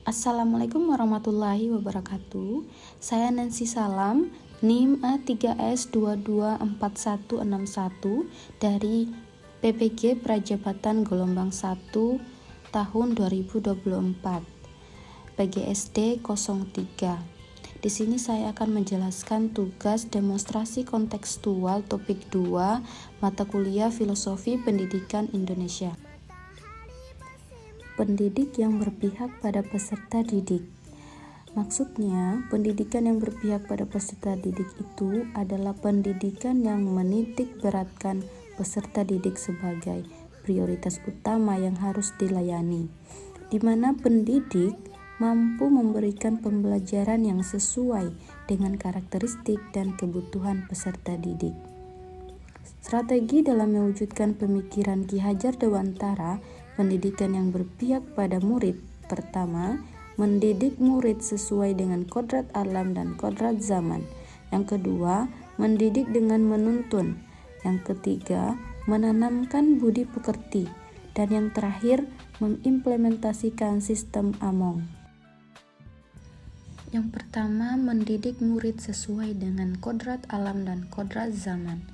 Assalamualaikum warahmatullahi wabarakatuh. Saya Nancy Salam, NIM A3S224161 dari PPG Prajabatan Gelombang 1 tahun 2024, PGSD 03. Di sini saya akan menjelaskan tugas demonstrasi kontekstual topik 2 mata kuliah Filosofi Pendidikan Indonesia. Pendidik yang berpihak pada peserta didik. Maksudnya, pendidikan yang berpihak pada peserta didik itu adalah pendidikan yang menitik beratkan peserta didik sebagai prioritas utama yang harus dilayani, di mana pendidik mampu memberikan pembelajaran yang sesuai dengan karakteristik dan kebutuhan peserta didik. Strategi dalam mewujudkan pemikiran Ki Hajar Dewantara pendidikan yang berpihak pada murid. Pertama, mendidik murid sesuai dengan kodrat alam dan kodrat zaman. Yang kedua, mendidik dengan menuntun. Yang ketiga, menanamkan budi pekerti. Dan yang terakhir, mengimplementasikan sistem Among. Yang pertama, mendidik murid sesuai dengan kodrat alam dan kodrat zaman.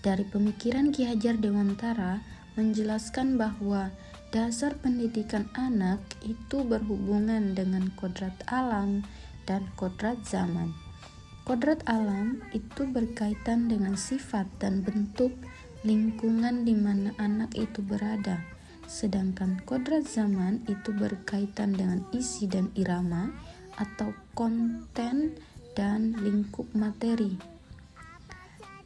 Dari pemikiran Ki Hajar Dewantara menjelaskan bahwa dasar pendidikan anak itu berhubungan dengan kodrat alam dan kodrat zaman. Kodrat alam itu berkaitan dengan sifat dan bentuk lingkungan di mana anak itu berada, sedangkan kodrat zaman itu berkaitan dengan isi dan irama atau konten dan lingkup materi.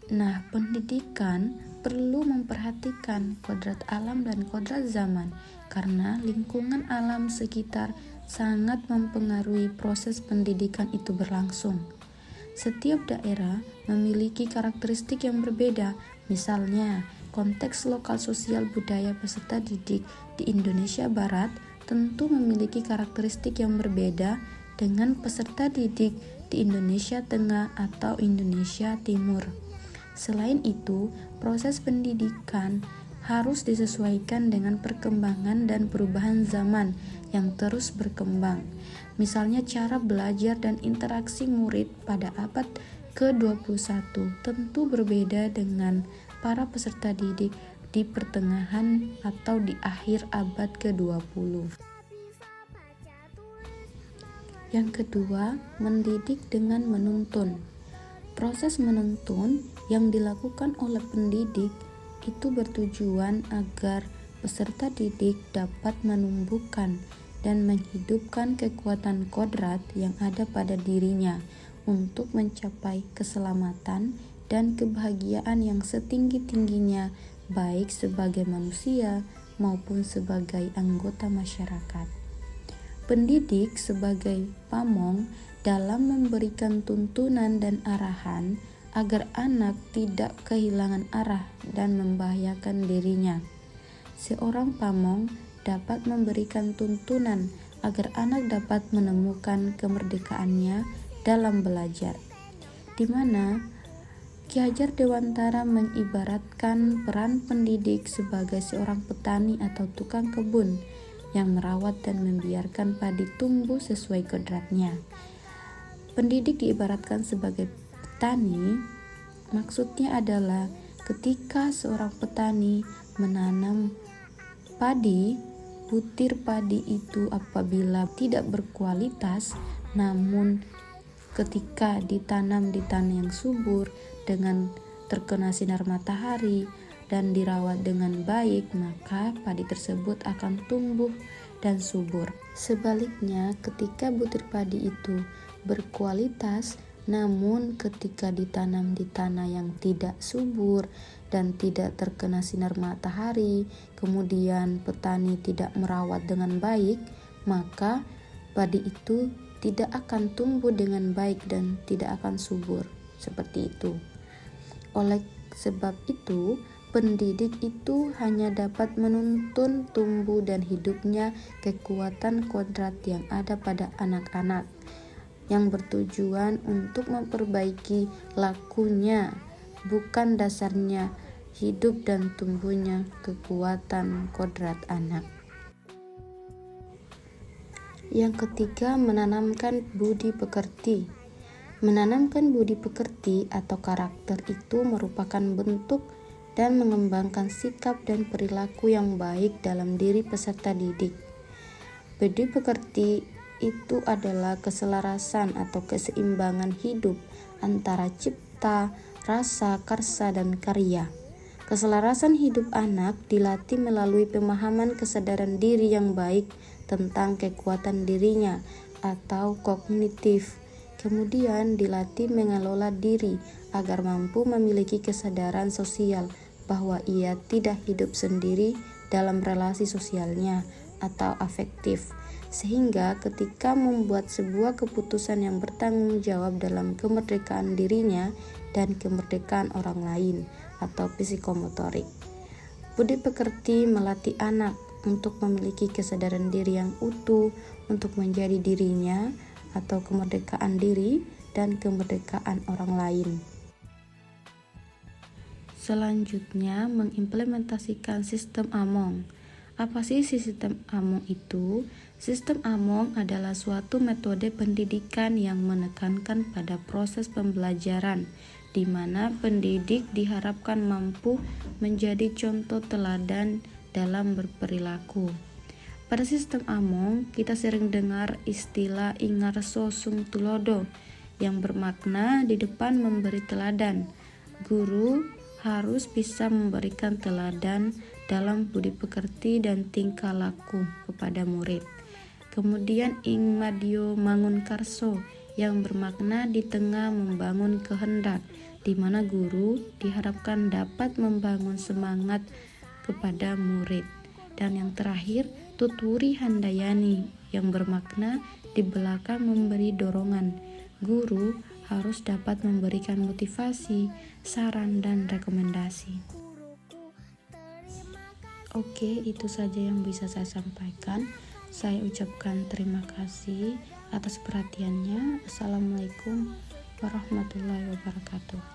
Nah, pendidikan perlu memperhatikan kodrat alam dan kodrat zaman karena lingkungan alam sekitar sangat mempengaruhi proses pendidikan itu berlangsung. Setiap daerah memiliki karakteristik yang berbeda, misalnya konteks lokal sosial budaya peserta didik di Indonesia Barat tentu memiliki karakteristik yang berbeda dengan peserta didik di Indonesia Tengah atau Indonesia Timur. Selain itu, proses pendidikan harus disesuaikan dengan perkembangan dan perubahan zaman yang terus berkembang. Misalnya cara belajar dan interaksi murid pada abad ke-21 tentu berbeda dengan para peserta didik di pertengahan atau di akhir abad ke-20. Yang kedua, mendidik dengan menuntun. Proses menuntun yang dilakukan oleh pendidik itu bertujuan agar peserta didik dapat menumbuhkan dan menghidupkan kekuatan kodrat yang ada pada dirinya untuk mencapai keselamatan dan kebahagiaan yang setinggi-tingginya baik sebagai manusia maupun sebagai anggota masyarakat. Pendidik sebagai pamong dalam memberikan tuntunan dan arahan agar anak tidak kehilangan arah dan membahayakan dirinya. Seorang pamong dapat memberikan tuntunan agar anak dapat menemukan kemerdekaannya dalam belajar, di mana Ki Hajar Dewantara mengibaratkan peran pendidik sebagai seorang petani atau tukang kebun yang merawat dan membiarkan padi tumbuh sesuai kodratnya. Pendidik diibaratkan sebagai petani, maksudnya adalah ketika seorang petani menanam padi, butir padi itu apabila tidak berkualitas, namun ketika ditanam di tanah yang subur dengan terkena sinar matahari dan dirawat dengan baik, maka padi tersebut akan tumbuh dan subur. Sebaliknya, ketika butir padi itu berkualitas, namun ketika ditanam di tanah yang tidak subur dan tidak terkena sinar matahari, kemudian petani tidak merawat dengan baik, maka padi itu tidak akan tumbuh dengan baik dan tidak akan subur. Seperti itu. Oleh sebab itu, pendidik itu hanya dapat menuntun tumbuh dan hidupnya kekuatan kodrat yang ada pada anak-anak, yang bertujuan untuk memperbaiki lakunya, bukan dasarnya hidup dan tumbuhnya kekuatan kodrat anak. Yang ketiga, menanamkan budi pekerti. Menanamkan budi pekerti atau karakter itu merupakan bentuk dan mengembangkan sikap dan perilaku yang baik dalam diri peserta didik. Budi pekerti itu adalah keselarasan atau keseimbangan hidup antara cipta, rasa, karsa, dan karya. Keselarasan hidup anak dilatih melalui pemahaman kesadaran diri yang baik tentang kekuatan dirinya atau kognitif. Kemudian dilatih mengelola diri agar mampu memiliki kesadaran sosial bahwa ia tidak hidup sendiri dalam relasi sosialnya atau afektif, sehingga ketika membuat sebuah keputusan yang bertanggung jawab dalam kemerdekaan dirinya dan kemerdekaan orang lain atau psikomotorik. Budi pekerti melatih anak untuk memiliki kesadaran diri yang utuh untuk menjadi dirinya atau kemerdekaan diri dan kemerdekaan orang lain. Selanjutnya, mengimplementasikan sistem Among. Apa sih sistem Among itu? Sistem Among adalah suatu metode pendidikan yang menekankan pada proses pembelajaran, di mana pendidik diharapkan mampu menjadi contoh teladan dalam berperilaku. Pada sistem Among, kita sering dengar istilah ingarso sung tulodo yang bermakna di depan memberi teladan. Guru harus bisa memberikan teladan dalam budi pekerti dan tingkah laku kepada murid. Kemudian ing madyo mangun karso yang bermakna di tengah membangun kehendak, di mana guru diharapkan dapat membangun semangat kepada murid. Dan yang terakhir, tuturi handayani yang bermakna di belakang memberi dorongan. Guru harus dapat memberikan motivasi, saran, dan rekomendasi. Oke, itu saja yang bisa saya sampaikan. Saya ucapkan terima kasih atas perhatiannya. Assalamualaikum warahmatullahi wabarakatuh.